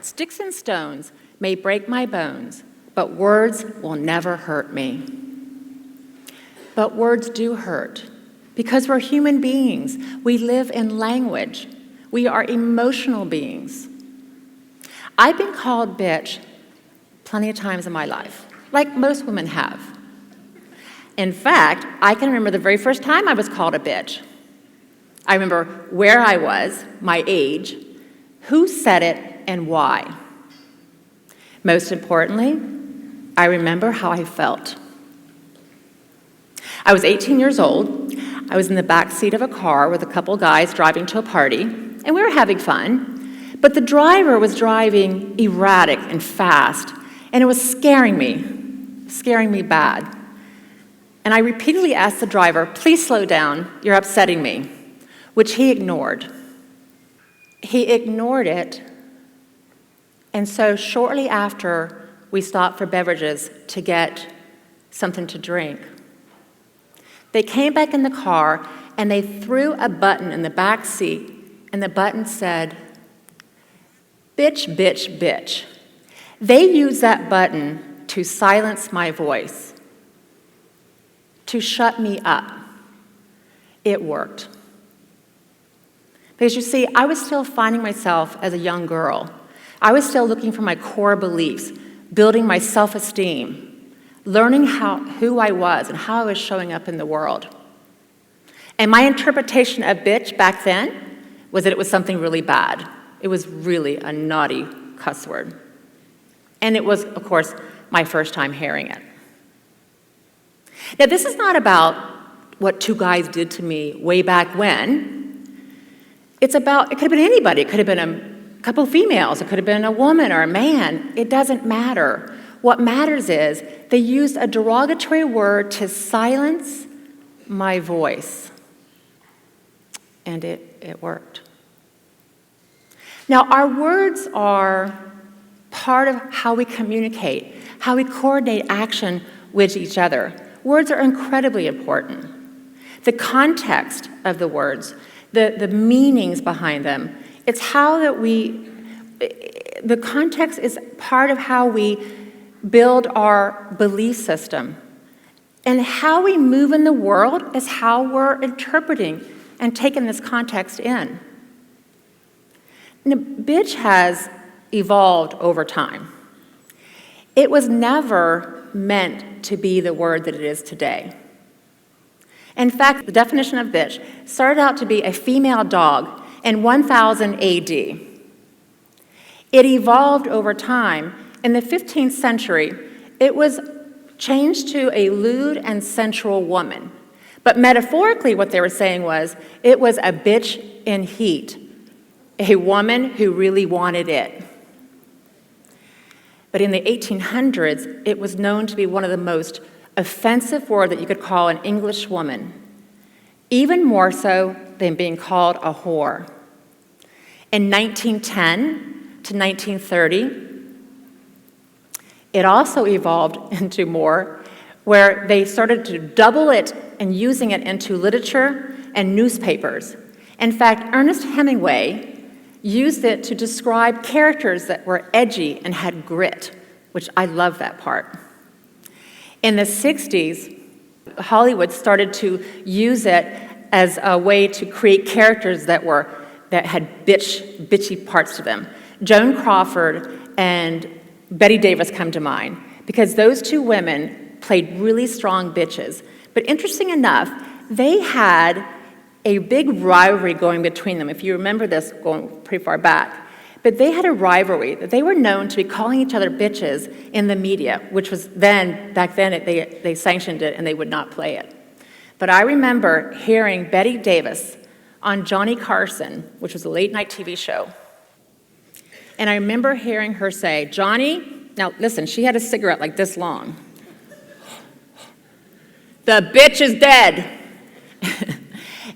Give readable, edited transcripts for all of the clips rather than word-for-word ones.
Sticks and stones may break my bones, but words will never hurt me. But words do hurt, because we're human beings. We live in language. We are emotional beings. I've been called bitch plenty of times in my life, like most women have. In fact, I can remember the very first time I was called a bitch. I remember where I was, my age, who said it, and why. Most importantly, I remember how I felt. I was 18 years old. I was in the back seat of a car with a couple guys driving to a party, and we were having fun, but the driver was driving erratic and fast, and it was scaring me bad. And I repeatedly asked the driver, "Please slow down, you're upsetting me," which he ignored. He ignored it, and so shortly after, we stopped for beverages to get something to drink. They came back in the car, and they threw a button in the back seat, and the button said, "Bitch, bitch, bitch." They used that button to silence my voice, to shut me up. It worked. Because you see, I was still finding myself as a young girl. I was still looking for my core beliefs, building my self-esteem, learning who I was and how I was showing up in the world. And my interpretation of bitch back then was that it was something really bad. It was really a naughty cuss word. And it was, of course, my first time hearing it. Now, this is not about what two guys did to me way back when. It could have been anybody. It could have been a couple females. It could have been a woman or a man. It doesn't matter. What matters is they used a derogatory word to silence my voice. And it worked. Now, our words are part of how we communicate, how we coordinate action with each other. Words are incredibly important. The context of the words, the meanings behind them, it's how that the context is part of how we build our belief system. And how we move in the world is how we're interpreting and taking this context in. Now, bitch has evolved over time. It was never meant to be the word that it is today. In fact, the definition of bitch started out to be a female dog in 1000 AD. It evolved over time. In the 15th century, it was changed to a lewd and sensual woman. But metaphorically, what they were saying was, it was a bitch in heat, a woman who really wanted it. But in the 1800s, it was known to be one of the most offensive words that you could call an English woman, even more so than being called a whore. In 1910 to 1930, it also evolved into more, where they started to double it and using it into literature and newspapers. In fact, Ernest Hemingway used it to describe characters that were edgy and had grit, which I love that part. In the 60s, Hollywood started to use it as a way to create characters that had bitchy parts to them. Joan Crawford and Betty Davis come to mind, because those two women played really strong bitches. But interesting enough, they had a big rivalry going between them, if you remember this going pretty far back. But they had a rivalry that they were known to be calling each other bitches in the media, which was back then they sanctioned it and they would not play it. But I remember hearing Betty Davis on Johnny Carson, which was a late night TV show. And I remember hearing her say, "Johnny," now listen, she had a cigarette like this long. "The bitch is dead."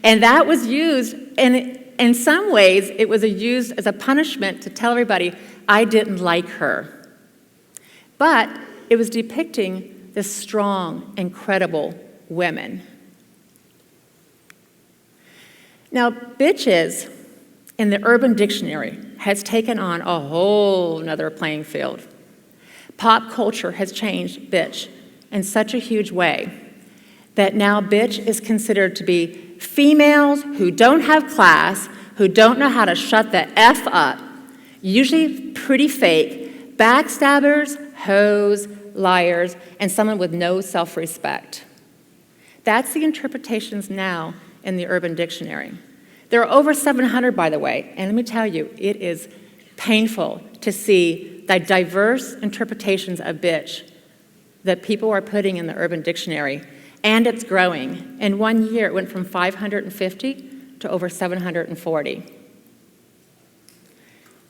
And that was used, and in some ways, it was used as a punishment to tell everybody, I didn't like her. But it was depicting this strong, incredible women. Now, bitches in the Urban Dictionary has taken on a whole nother playing field. Pop culture has changed bitch in such a huge way that now bitch is considered to be females who don't have class, who don't know how to shut the F up, usually pretty fake, backstabbers, hoes, liars, and someone with no self-respect. That's the interpretations now in the Urban Dictionary. There are over 700, by the way, and let me tell you, it is painful to see the diverse interpretations of bitch that people are putting in the Urban Dictionary, and it's growing. In 1 year, it went from 550 to over 740.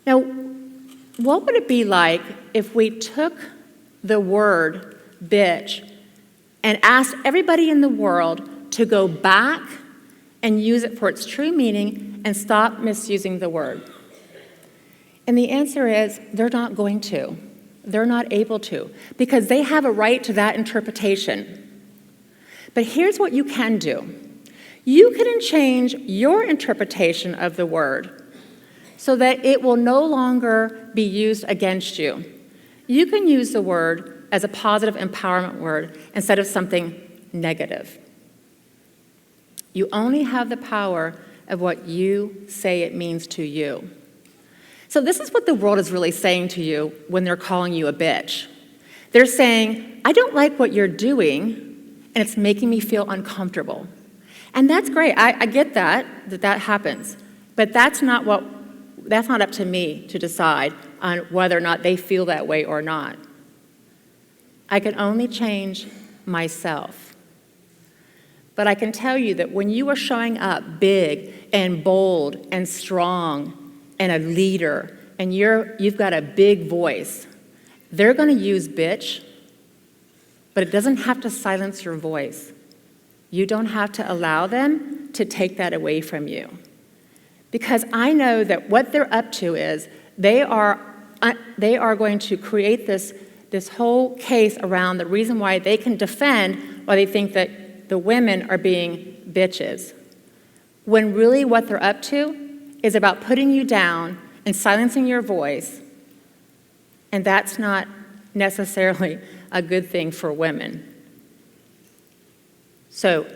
Now, what would it be like if we took the word bitch and asked everybody in the world to go back and use it for its true meaning and stop misusing the word? And the answer is they're not going to. They're not able to, because they have a right to that interpretation. But here's what you can do. You can change your interpretation of the word so that it will no longer be used against you. You can use the word as a positive empowerment word instead of something negative. You only have the power of what you say it means to you. So this is what the world is really saying to you when they're calling you a bitch. They're saying, I don't like what you're doing, and it's making me feel uncomfortable. And that's great. I get that happens. But that's not up to me to decide on whether or not they feel that way or not. I can only change myself. But I can tell you that when you are showing up big and bold and strong and a leader, and you've got a big voice, they're going to use bitch, but it doesn't have to silence your voice. You don't have to allow them to take that away from you. Because I know that what they're up to is they are going to create this whole case around the reason why they can defend why they think that the women are being bitches, when really what they're up to is about putting you down and silencing your voice, and that's not necessarily a good thing for women. So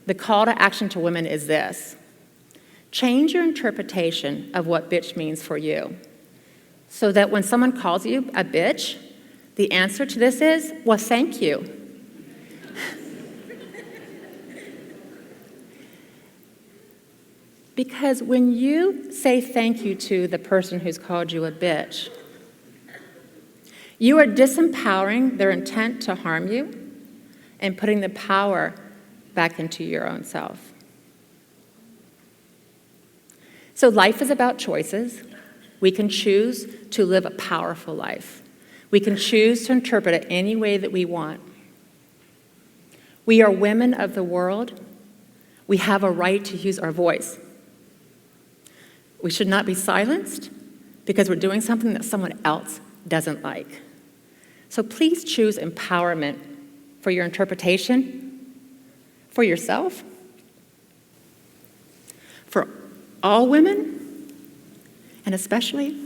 the call to action to women is this: change your interpretation of what bitch means for you, so that when someone calls you a bitch, the answer to this is, well, thank you. Because when you say thank you to the person who's called you a bitch, you are disempowering their intent to harm you and putting the power back into your own self. So life is about choices. We can choose to live a powerful life. We can choose to interpret it any way that we want. We are women of the world. We have a right to use our voice. We should not be silenced because we're doing something that someone else doesn't like. So please choose empowerment for your interpretation, for yourself, for all women, and especially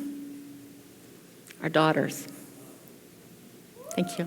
our daughters. Thank you.